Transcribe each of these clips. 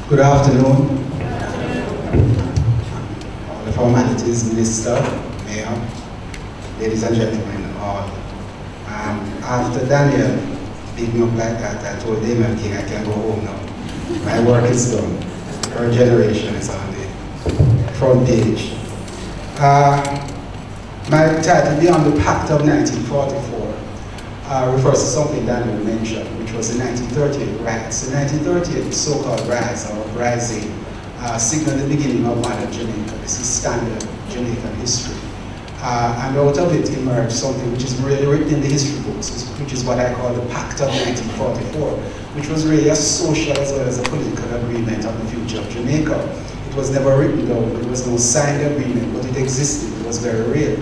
Good afternoon. All the formalities, Minister, Mayor, ladies and gentlemen, all. After Daniel beat me up like that, I told Damon King I can go home now. My work is done. Our generation is on the front page. My title, Beyond the Pact of 1944, refers to something Daniel mentioned, which was the 1938 riots. The 1938 so-called riots, or uprising, signaled the beginning of modern Jamaica. This is standard Jamaican history. And out of it emerged something which is really written in the history books, which is what I call the Pact of 1944, which was really a social as well as a political agreement on the future of Jamaica. It was never written down, there was no signed agreement, but it existed, it was very real.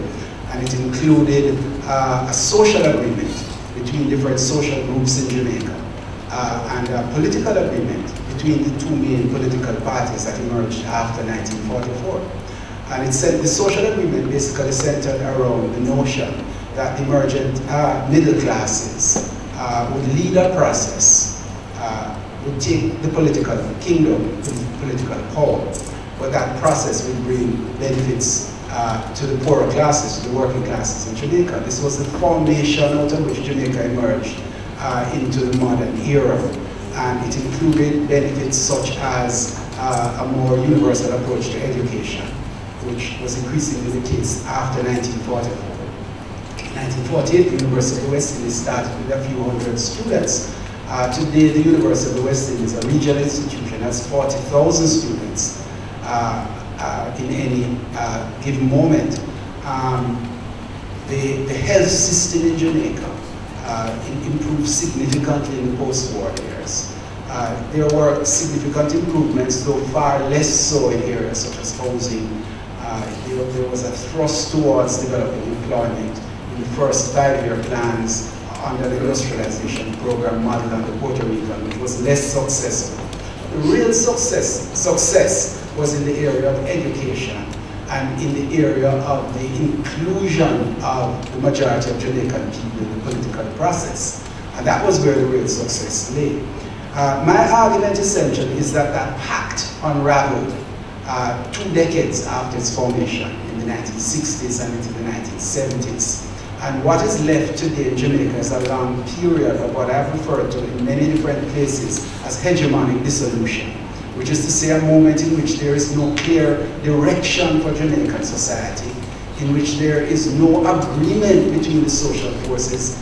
And it included a social agreement between different social groups in Jamaica, and a political agreement between the two main political parties that emerged after 1944. And it said the social agreement basically centered around the notion that the emergent middle classes would lead a process, would take the political kingdom, the political power, but that process would bring benefits to the poorer classes, to the working classes in Jamaica. This was the foundation out of which Jamaica emerged into the modern era. And it included benefits such as a more universal approach to education, which was increasingly the case after 1944. In 1948, the University of the West Indies started with a few hundred students. Today, the University of the West Indies, a regional institution, has 40,000 students in any given moment. The health system in Jamaica improved significantly in the post-war years. There were significant improvements, though far less so in areas such as housing. There was a thrust towards developing employment in the first 5-year plans under the industrialization program modeled on the Puerto Rican, which was less successful. The real success was in the area of education and in the area of the inclusion of the majority of Jamaican people in the political process. And that was where the real success lay. My argument essentially is that that pact unraveled 2 decades after its formation in the 1960s and into the 1970s. And what is left today in Jamaica is a long period of what I've referred to in many different places as hegemonic dissolution, which is to say a moment in which there is no clear direction for Jamaican society, in which there is no agreement between the social forces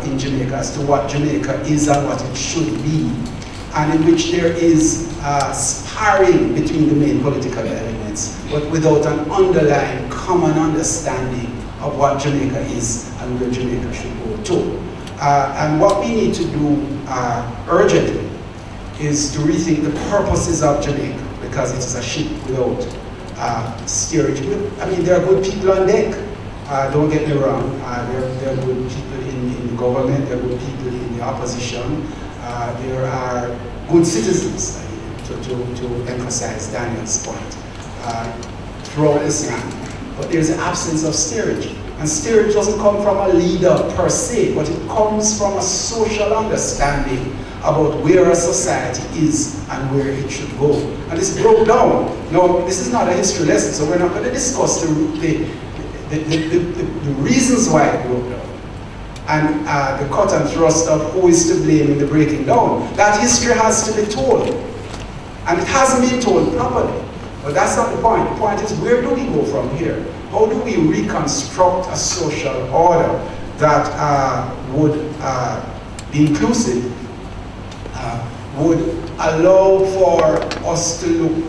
in Jamaica as to what Jamaica is and what it should be, and in which there is sparring between the main political elements, but without an underlying common understanding of what Jamaica is and where Jamaica should go to. And what we need to do urgently is to rethink the purposes of Jamaica, because it is a ship without steerage. I mean, there are good people on deck, don't get me wrong. There are good people in the government, there are good people in the opposition, there are good citizens, to emphasize Daniel's point, throughout this land. But there's an absence of steerage. And steerage doesn't come from a leader per se, but it comes from a social understanding about where a society is and where it should go. And this broke down. Now, this is not a history lesson, so we're not going to discuss the reasons why it broke down and the cut and thrust of who is to blame in the breaking down. That history has to be told. And it hasn't been told properly. But that's not the point. The point is, where do we go from here? How do we reconstruct a social order that would be inclusive, would allow for us to look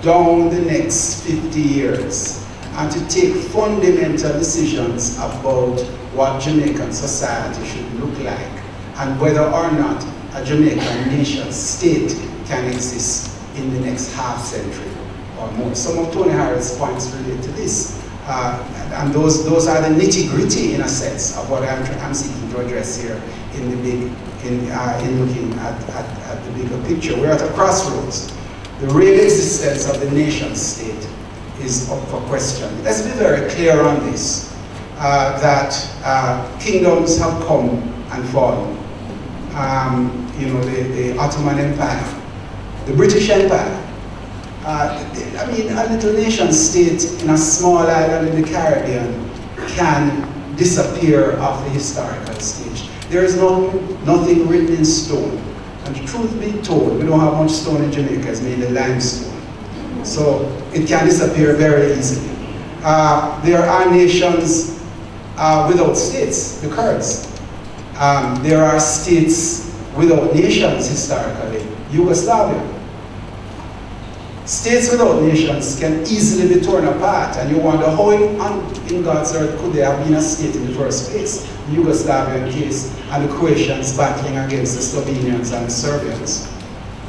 down the next 50 years and to take fundamental decisions about what Jamaican society should look like and whether or not a Jamaican nation state can exist in the next half century or more. Some of Tony Harris' points relate to this. And those are the nitty-gritty, in a sense, of what I'm seeking to address here in the big, in looking at the bigger picture. We're at a crossroads. The real existence of the nation state is up for question. Let's be very clear on this, that kingdoms have come and fallen. You know, the Ottoman Empire the British Empire. I mean, a little nation state in a small island in the Caribbean can disappear off the historical stage. There is nothing written in stone. And the truth be told, we don't have much stone in Jamaica, it's mainly limestone. So it can disappear very easily. There are nations without states, the Kurds. There are states without nations historically, Yugoslavia. States without nations can easily be torn apart, and you wonder how in God's earth could there have been a state in the first place? The Yugoslavian case and the Croatians battling against the Slovenians and the Serbians.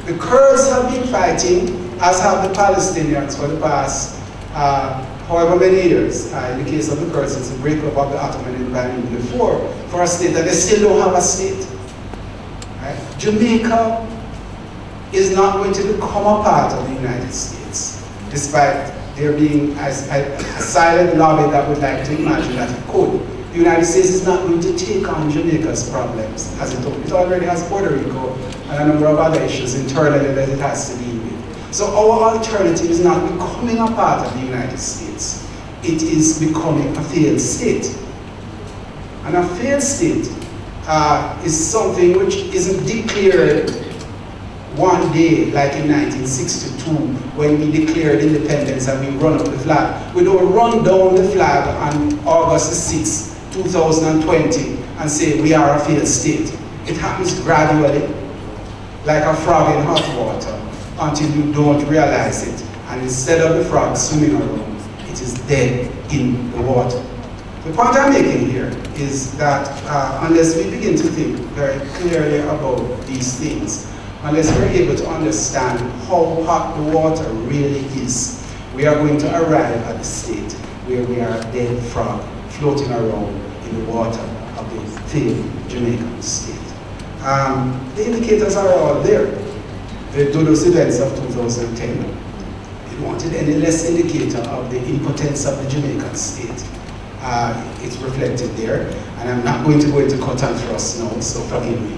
The Kurds have been fighting, as have the Palestinians, for the past however many years. In the case of the Kurds, it's the breakup of the Ottoman Empire before, for a state, and they still don't have a state. Right? Jamaica is not going to become a part of the United States, despite there being a silent lobby that would like to imagine that it could. The United States is not going to take on Jamaica's problems, as it already has Puerto Rico and a number of other issues internally that it has to deal with. So our alternative is not becoming a part of the United States. It is becoming a failed state. And a failed state is something which isn't declared one day, like in 1962, when we declared independence and we run up the flag. We don't run down the flag on August 6, 2020 and say we are a failed state. It happens gradually, like a frog in hot water, until you don't realize it. And instead of the frog swimming around, it is dead in the water. The point I'm making here is that unless we begin to think very clearly about these things, unless we're able to understand how hot the water really is, we are going to arrive at the state where we are a dead frog floating around in the water of the failed Jamaican state. The indicators are all there. The Dodos events of 2010, it wanted any less indicator of the impotence of the Jamaican state. It's reflected there, and I'm not going to go into cut and thrust now, so forgive me.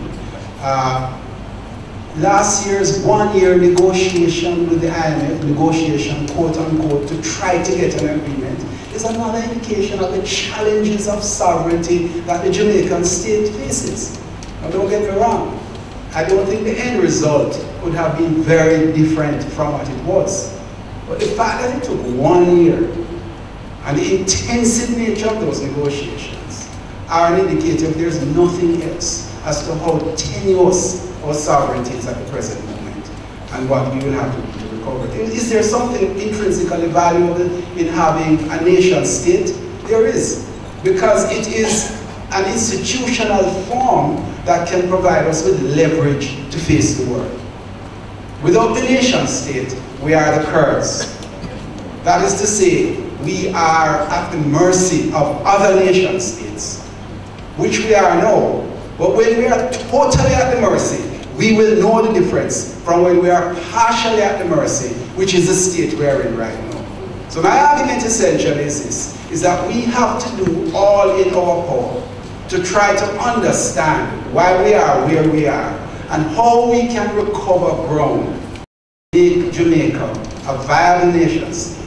Last year's one-year negotiation with the IMF, negotiation quote unquote, to try to get an agreement, is another indication of the challenges of sovereignty that the Jamaican state faces. Now don't get me wrong, I don't think the end result would have been very different from what it was. But the fact that it took 1 year and the intensive nature of those negotiations are an indicator if there's nothing else as to how tenuous our sovereignty is at the present moment and what we will have to do to recover. Is there something intrinsically valuable in having a nation state? There is, because it is an institutional form that can provide us with leverage to face the world. Without the nation state, we are the Kurds. That is to say, we are at the mercy of other nation states, which we are now. But when we are totally at the mercy, we will know the difference from when we are partially at the mercy, which is the state we are in right now. So my argument essentially is this, is that we have to do all in our power to try to understand why we are where we are and how we can recover ground, make Jamaica a viable nation state.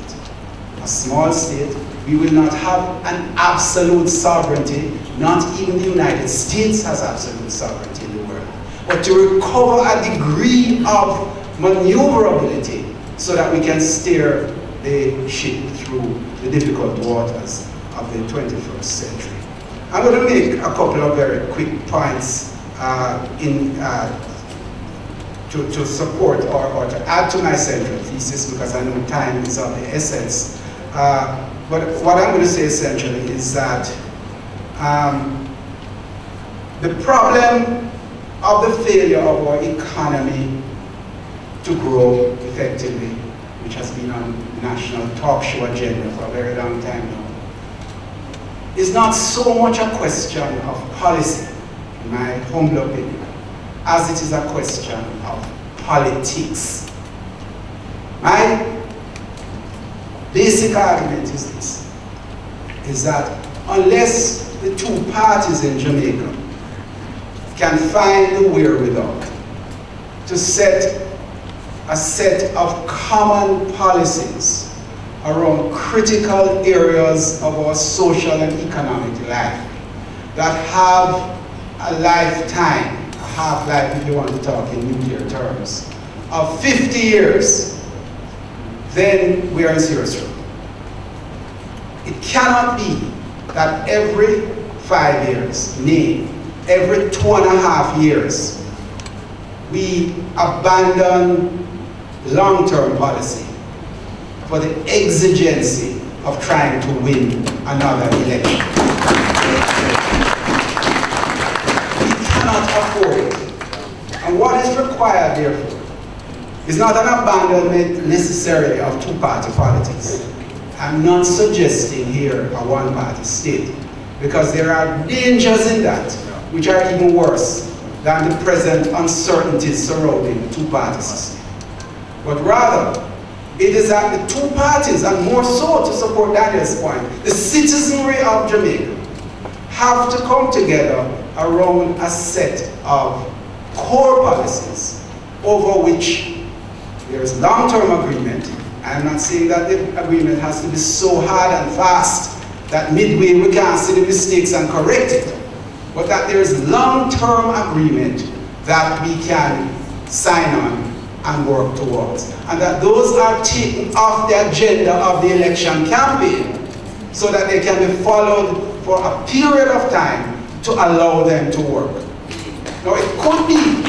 A small state, we will not have an absolute sovereignty. Not even the United States has absolute sovereignty in the world. But to recover a degree of maneuverability so that we can steer the ship through the difficult waters of the 21st century. I'm going to make a couple of very quick points to support or to add to my central thesis, because I know time is of the essence. But what I'm going to say essentially is that the problem of the failure of our economy to grow effectively, which has been on the national talk show agenda for a very long time now, is not so much a question of policy, in my humble opinion, as it is a question of politics. My basic argument is this, is that unless the two parties in Jamaica can find the wherewithal to set a set of common policies around critical areas of our social and economic life that have a lifetime, a half-life if you want to talk in nuclear terms, of 50 years, then we are in serious trouble. It cannot be that every 5 years, nay, every 2.5 years, we abandon long-term policy for the exigency of trying to win another election. We cannot afford it. And what is required, therefore, is not an abandonment necessarily of two-party politics. I'm not suggesting here a one-party state, because there are dangers in that which are even worse than the present uncertainties surrounding the two-party system. But rather, it is that the two parties, and more so to support Daniel's point, the citizenry of Jamaica have to come together around a set of core policies over which there is long-term agreement. I'm not saying that the agreement has to be so hard and fast that midway we can't see the mistakes and correct it, but that there is long-term agreement that we can sign on and work towards, and that those are taken off the agenda of the election campaign so that they can be followed for a period of time to allow them to work. Now, it could be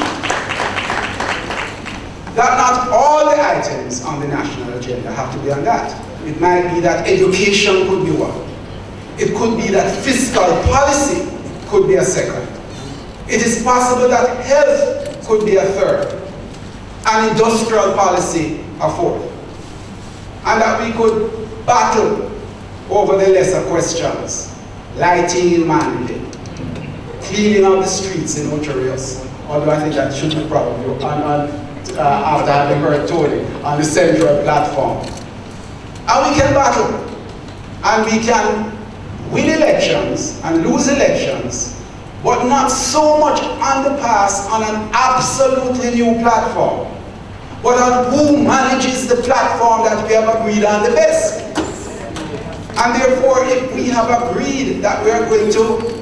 that not all the items on the national agenda have to be on that. It might be that education could be one. It could be that fiscal policy could be a second. It is possible that health could be a third, and industrial policy a fourth. And that we could battle over the lesser questions: lighting in Mandalay, cleaning up the streets in Ocherios, although I think that should be probably after having heard Tony on the central platform. And we can battle, and we can win elections and lose elections, but not so much underpass on an absolutely new platform, but on who manages the platform that we have agreed on the best. And therefore, if we have agreed that we are going to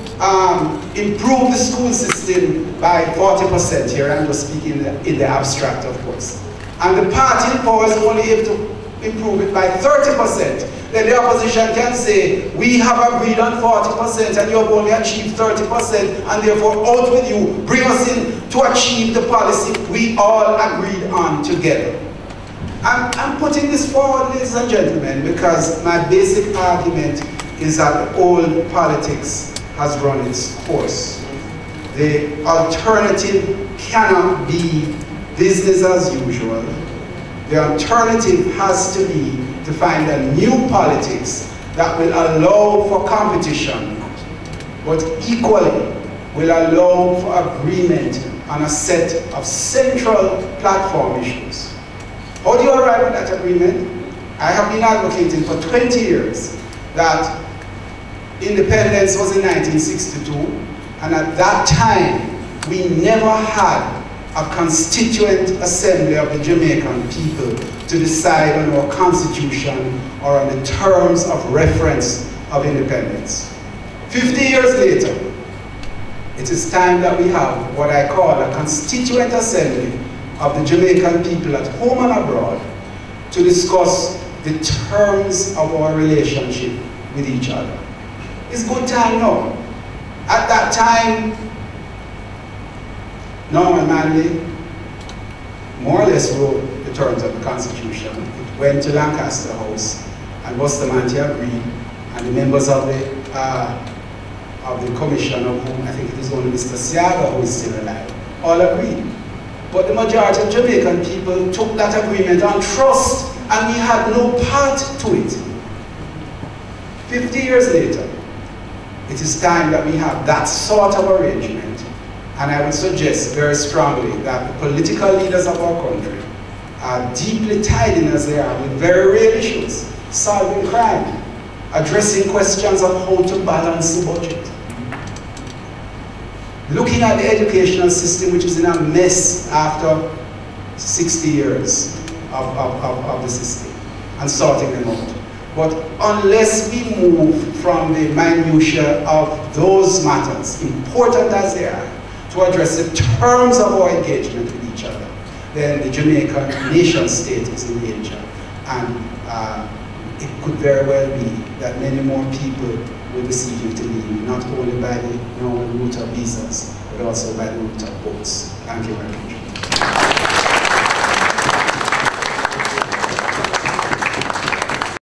improve the school system by 40% here, I'm just speaking in the abstract, of course, and the party in power is only able to improve it by 30%, then the opposition can say, we have agreed on 40% and you have only achieved 30%, and therefore out with you, bring us in to achieve the policy we all agreed on together. I'm putting this forward, ladies and gentlemen, because my basic argument is that old politics has run its course. The alternative cannot be business as usual. The alternative has to be to find a new politics that will allow for competition, but equally will allow for agreement on a set of central platform issues. How do you arrive at that agreement? I have been advocating for 20 years that independence was in 1962, and at that time we never had a constituent assembly of the Jamaican people to decide on our constitution or on the terms of reference of independence. 50 years later, it is time that we have what I call a constituent assembly of the Jamaican people at home and abroad to discuss the terms of our relationship with each other. It's good time now. At that time, Norman Manley more or less wrote the terms of the Constitution. It went to Lancaster House, and Bustamante agreed, and the members of the commission, of whom I think it is only Mr. Siaga who is still alive, all agreed. But the majority of Jamaican people took that agreement on trust, and we had no part to it. 50 years later, it is time that we have that sort of arrangement, and I would suggest very strongly that the political leaders of our country are deeply tied in as they are with very real issues: solving crime, addressing questions on how to balance the budget, looking at the educational system, which is in a mess after 60 years of the system and sorting them out. But unless we move from the minutiae of those matters, important as they are, to address the terms of our engagement with each other, then the Jamaican nation state is in danger. And it could very well be that many more people will be seeking to leave, not only by the normal route of visas, but also by the route of boats. Thank you very much.